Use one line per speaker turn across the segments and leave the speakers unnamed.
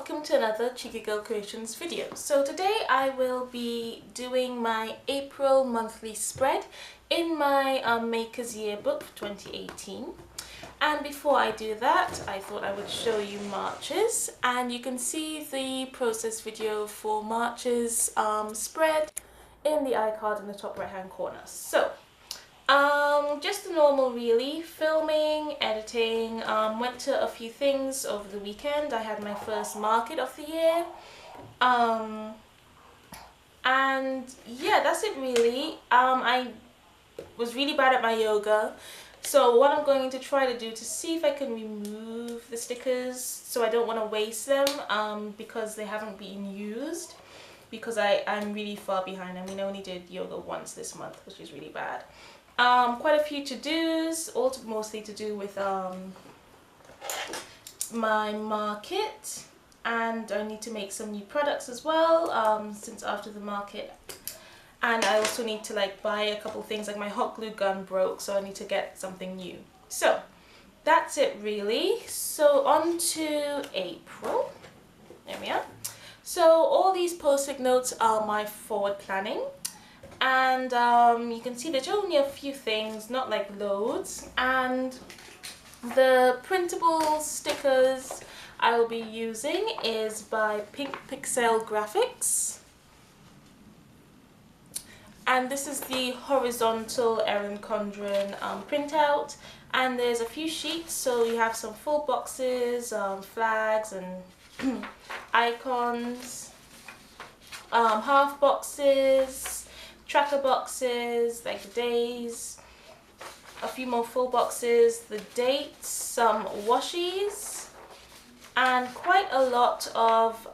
welcome to another Checiegirl Creations video. So today I will be doing my April monthly spread in my Makers Yearbook for 2018. And before I do that, I thought I would show you March's, and you can see the process video for March's spread in the iCard in the top right hand corner. So just the normal really, filming, editing, went to a few things over the weekend. I had my first market of the year, and yeah, that's it really. I was really bad at my yoga, so what I'm going to try to do to see if I can remove the stickers, so I don't want to waste them because they haven't been used, because I'm really far behind. I mean, I only did yoga once this month, which is really bad. Quite a few to-dos, all mostly to do with my market, and I need to make some new products as well since after the market. And I also need to buy a couple things, like my hot glue gun broke, so I need to get something new. So that's it really. So on to April. There we are. So all these post-it notes are my forward planning. And you can see there's only a few things, not like loads. And the printable stickers I will be using is by Pink Pixel Graphics. And this is the horizontal Erin Condren printout. And there's a few sheets, so you have some full boxes, flags and icons, half boxes, tracker boxes, like the days, a few more full boxes, the dates, some washies, and quite a lot of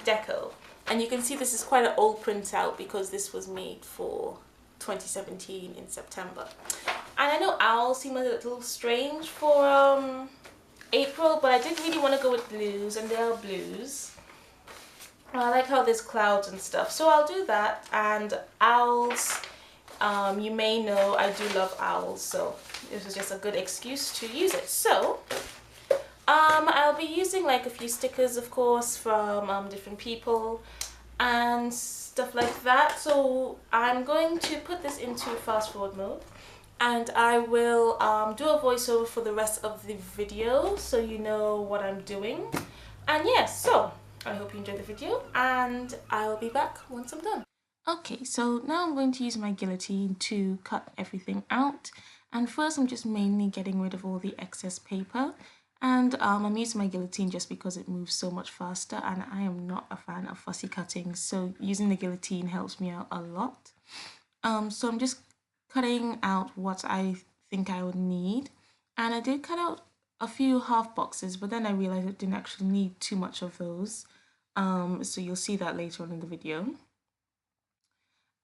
deco. And you can see this is quite an old printout because this was made for 2017 in September. And I know owls seem a little strange for April, but I did really want to go with blues, and there are blues. I like how there's clouds and stuff, so I'll do that. And owls, you may know I do love owls, so this was just a good excuse to use it. So I'll be using like a few stickers, of course, from different people and stuff like that. So I'm going to put this into fast forward mode, and I will do a voiceover for the rest of the video so you know what I'm doing. And yes, so I hope you enjoyed the video, and I'll be back once I'm done. Okay, so now I'm going to use my guillotine to cut everything out. And first I'm just mainly getting rid of all the excess paper. And I'm using my guillotine just because it moves so much faster, and I am not a fan of fussy cutting, so using the guillotine helps me out a lot. So I'm just cutting out what I think I would need. And I did cut out a few half boxes, but then I realized I didn't actually need too much of those. So you'll see that later on in the video.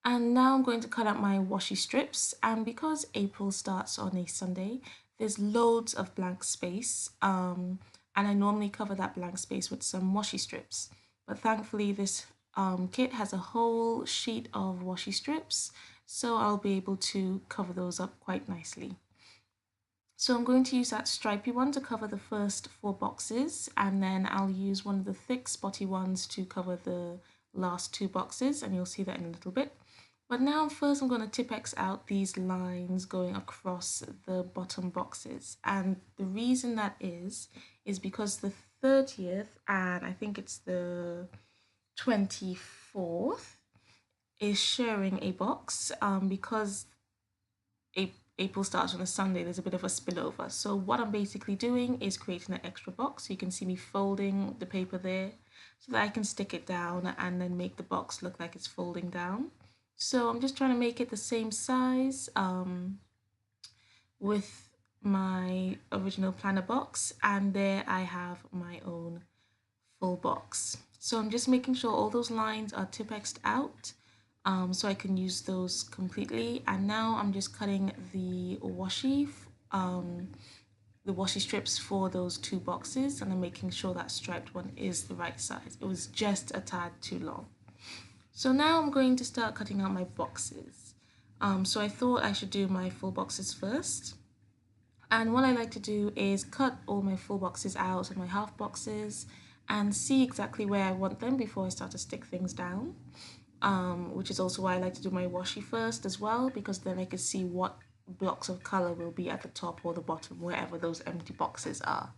And now I'm going to cut out my washi strips, and because April starts on a Sunday, there's loads of blank space, and I normally cover that blank space with some washi strips, but thankfully this kit has a whole sheet of washi strips, so I'll be able to cover those up quite nicely. So I'm going to use that stripy one to cover the first 4 boxes, and then I'll use one of the thick spotty ones to cover the last 2 boxes, and you'll see that in a little bit. But now first I'm going to Tipp-Ex out these lines going across the bottom boxes, and the reason that is because the 30th and I think it's the 24th is sharing a box because April starts on a Sunday, there's a bit of a spillover. So what I'm basically doing is creating an extra box. So you can see me folding the paper there so that I can stick it down and then make the box look like it's folding down. So I'm just trying to make it the same size with my original planner box, and there I have my own full box. So I'm just making sure all those lines are Tipp-Exed out so I can use those completely. And now I'm just cutting the washi strips for those 2 boxes, and I'm making sure that striped one is the right size. It was just a tad too long. So now I'm going to start cutting out my boxes. So I thought I should do my full boxes first. And what I like to do is cut all my full boxes out and my half boxes, and see exactly where I want them before I start to stick things down. Which is also why I like to do my washi first as well, because then I can see what blocks of color will be at the top or the bottom, wherever those empty boxes are.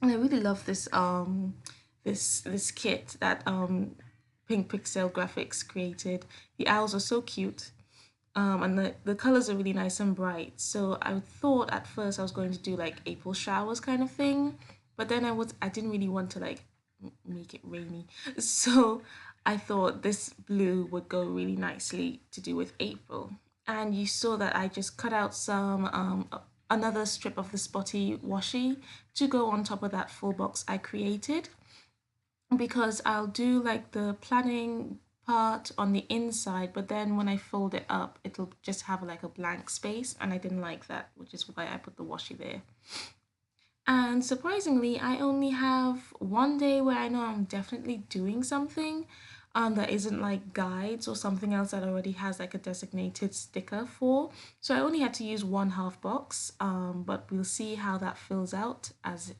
And I really love this kit that Pink Pixel Graphics created. The owls are so cute. And the colors are really nice and bright. So I thought at first I was going to do like April showers kind of thing, but then I didn't really want to like make it rainy. So I thought this blue would go really nicely to do with April. And you saw that I just cut out some another strip of the spotty washi to go on top of that full box I created, because I'll do like the planning part on the inside, but then when I fold it up, it'll just have like a blank space, and I didn't like that, which is why I put the washi there. And surprisingly, I only have one day where I know I'm definitely doing something that isn't like guides or something else that already has like a designated sticker for. So I only had to use one half box, but we'll see how that fills out as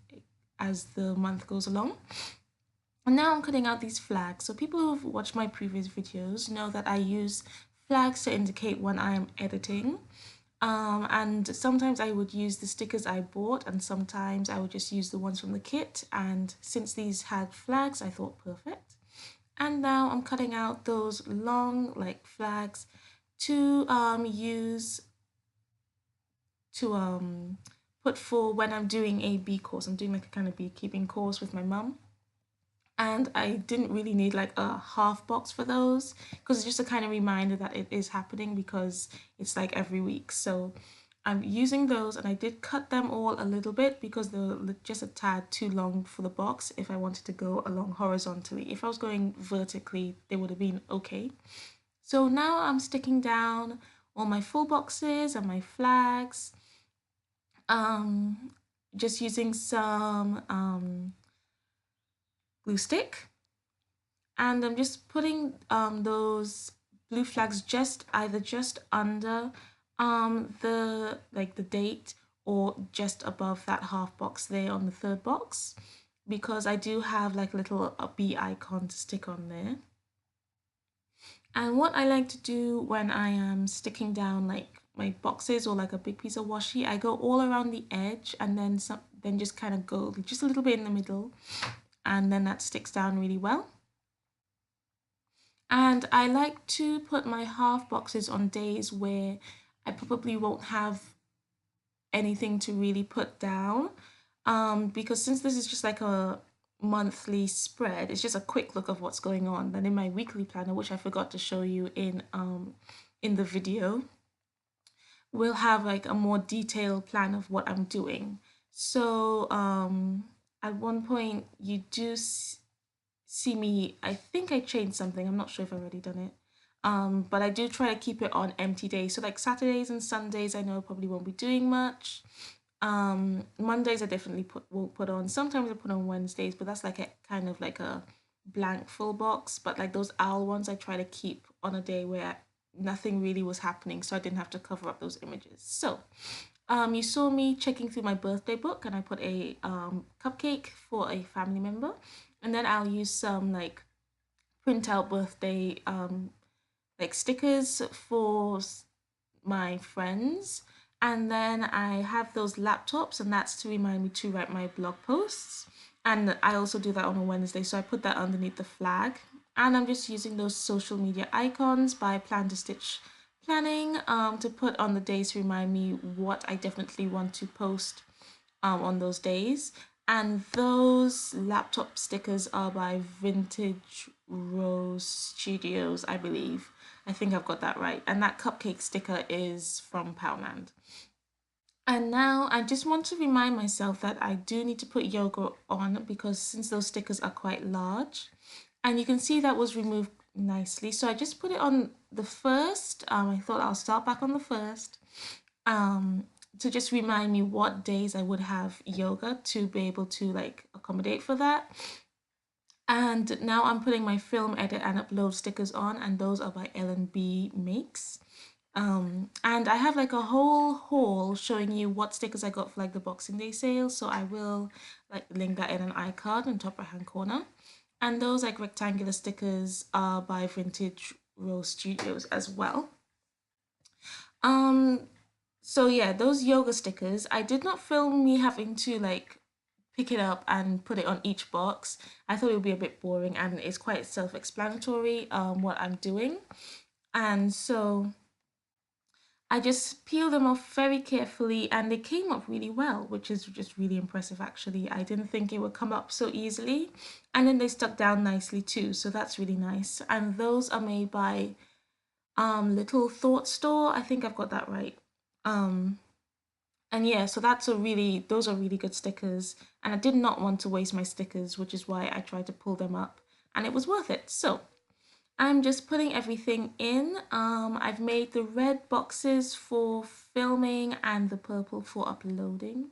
the month goes along. And now I'm cutting out these flags. So people who've watched my previous videos know that I use flags to indicate when I am editing. And sometimes I would use the stickers I bought, and sometimes I would just use the ones from the kit. And since these had flags, I thought perfect. And now I'm cutting out those long like flags to use to put for when I'm doing a bee course. I'm doing like a kind of beekeeping course with my mum. And I didn't really need like a half box for those, because it's just a kind of reminder that it is happening, because it's like every week. So I'm using those, and I did cut them all a little bit because they're just a tad too long for the box if I wanted to go along horizontally. If I was going vertically, they would have been okay. So now I'm sticking down all my full boxes and my flags, just using some glue stick, and I'm just putting those blue flags just under the date, or just above that half box there on the third box, because I do have like a little bee icon to stick on there. And what I like to do when I am sticking down like my boxes or like a big piece of washi, I go all around the edge, and then just kind of go just a little bit in the middle, and then that sticks down really well. And I like to put my half boxes on days where I probably won't have anything to really put down, because since this is just like a monthly spread, it's just a quick look of what's going on. Then in my weekly planner, which I forgot to show you in the video, we'll have like a more detailed plan of what I'm doing. So at one point you do see me, I think I changed something, I'm not sure if I've already done it, but I do try to keep it on empty days. So like Saturdays and Sundays I know I probably won't be doing much. Mondays I definitely won't put on. Sometimes I put on Wednesdays, but that's like a kind of like a blank full box. But like those owl ones I try to keep on a day where nothing really was happening, so I didn't have to cover up those images. So you saw me checking through my birthday book, and I put a cupcake for a family member, and then I'll use some like print out birthday like stickers for my friends. And then I have those laptops, and that's to remind me to write my blog posts. And I also do that on a Wednesday, so I put that underneath the flag. And I'm just using those social media icons by Plan to Stitch Planning to put on the days to remind me what I definitely want to post on those days. And those laptop stickers are by Vintage Rose Studios, I believe. I think I've got that right. And that cupcake sticker is from Poundland. And now I just want to remind myself that I do need to put yoga on, because since those stickers are quite large, and you can see that was removed nicely. So I just put it on the first. I thought I'll start back on the first to just remind me what days I would have yoga to be able to like accommodate for that. And now I'm putting my film edit and upload stickers on, and those are by L&B Makes. And I have like a whole haul showing you what stickers I got for like the Boxing Day sale. So I will like link that in an iCard on top right hand corner. And those like rectangular stickers are by Vintage Rose Studios as well. Um, so yeah, those yoga stickers, I did not film me having to like pick it up and put it on each box. I thought it would be a bit boring and it's quite self-explanatory what I'm doing. And so I just peeled them off very carefully and they came up really well, which is just really impressive actually. I didn't think it would come up so easily. And then they stuck down nicely too, so that's really nice. And those are made by Little Thought Store. I think I've got that right. Um and yeah, so those are really good stickers. And I did not want to waste my stickers, which is why I tried to pull them up and it was worth it. So I'm just putting everything in. I've made the red boxes for filming and the purple for uploading.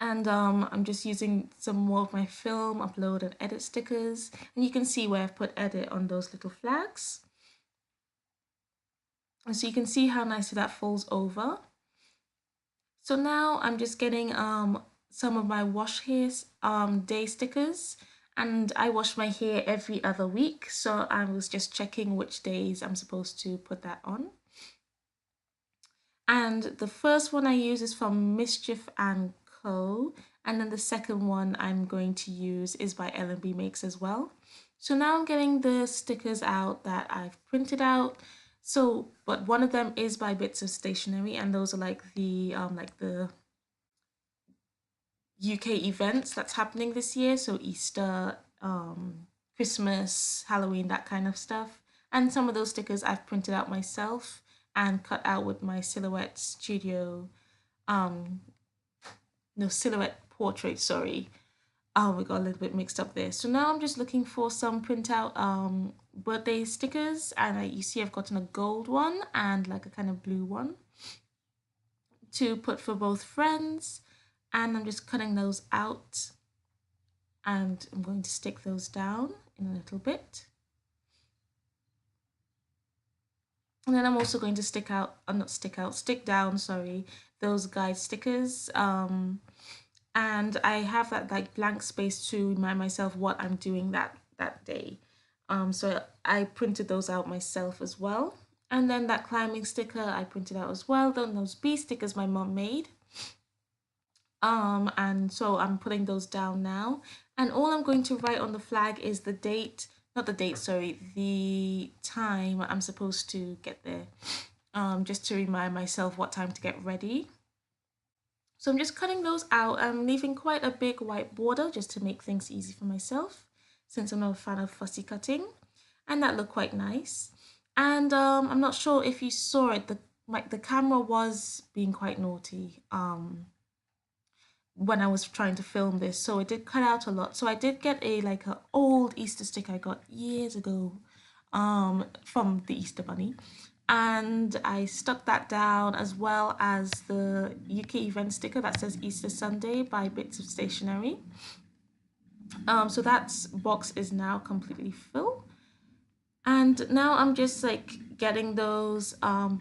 And I'm just using some more of my film, upload and edit stickers. And you can see where I've put edit on those little flags. And so you can see how nicely that folds over. So now I'm just getting some of my wash hair day stickers, and I wash my hair every other week, so I was just checking which days I'm supposed to put that on. And the first one I use is from Mischief and Co. And then the second one I'm going to use is by L&B Makes as well. So now I'm getting the stickers out that I've printed out. So, but one of them is by Bits of Stationery, and those are like the UK events that's happening this year. So Easter, Christmas, Halloween, that kind of stuff. And some of those stickers I've printed out myself and cut out with my Silhouette Studio, um, no, Silhouette Portrait, sorry. Oh, we got a little bit mixed up there. So now I'm just looking for some printout birthday stickers, and you see I've gotten a gold one and like a kind of blue one to put for both friends, and I'm just cutting those out and I'm going to stick those down in a little bit. And then I'm also going to stick down, sorry, those guide stickers. And I have that like blank space to remind myself what I'm doing that day. So I printed those out myself as well. And then that climbing sticker I printed out as well. Then those bee stickers my mom made. And so I'm putting those down now. And all I'm going to write on the flag is the date, not the date, sorry, the time I'm supposed to get there. Just to remind myself what time to get ready. So I'm just cutting those out. I'm leaving quite a big white border just to make things easy for myself, since I'm not a fan of fussy cutting. And that looked quite nice. And I'm not sure if you saw it, the camera was being quite naughty. When I was trying to film this, so it did cut out a lot. So I did get a old Easter stick I got years ago from the Easter Bunny, and I stuck that down as well as the UK event sticker that says Easter Sunday by Bits of Stationery. So that box is now completely full. And now I'm just like getting those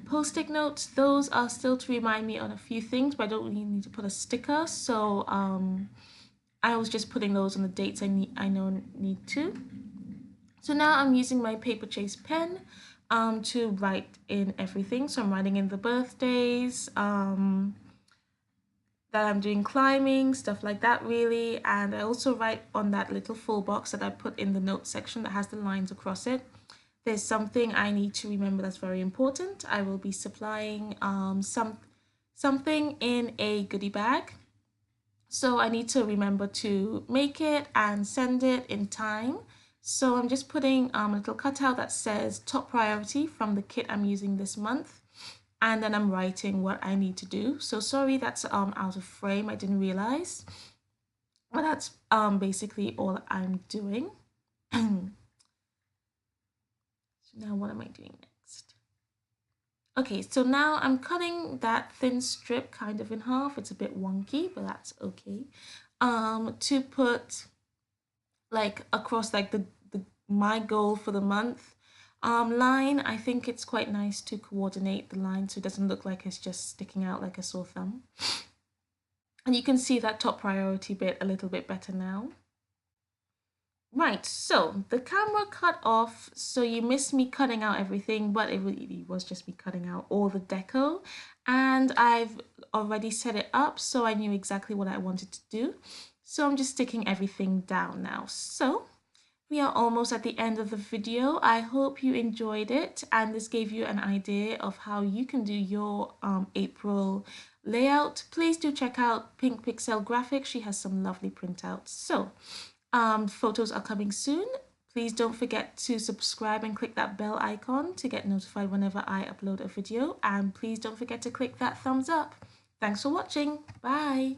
post-it notes. Those are still to remind me on a few things, but I don't really need to put a sticker. So I was just putting those on the dates I know need to. So now I'm using my paper chase pen to write in everything. So I'm writing in the birthdays, that I'm doing climbing, stuff like that really. And I also write on that little full box that I put in the notes section that has the lines across it. There's something I need to remember that's very important. I will be supplying something in a goodie bag. So I need to remember to make it and send it in time. So I'm just putting a little cutout that says top priority from the kit I'm using this month. And then I'm writing what I need to do. So sorry that's out of frame, I didn't realize. But that's basically all I'm doing. So now what am I doing next? Okay, so now I'm cutting that thin strip kind of in half. It's a bit wonky, but that's okay. To put like across like the my goal for the month. line. I think it's quite nice to coordinate the line so it doesn't look like it's just sticking out like a sore thumb. And you can see that top priority bit a little bit better now. Right, so the camera cut off, so you missed me cutting out everything, but it really was just me cutting out all the deco. And I've already set it up, so I knew exactly what I wanted to do. So I'm just sticking everything down now. So we are almost at the end of the video. I hope you enjoyed it and this gave you an idea of how you can do your April layout. Please do check out Pink Pixel Graphics. She has some lovely printouts. So photos are coming soon. Please don't forget to subscribe and click that bell icon to get notified whenever I upload a video. And please don't forget to click that thumbs up. Thanks for watching. Bye.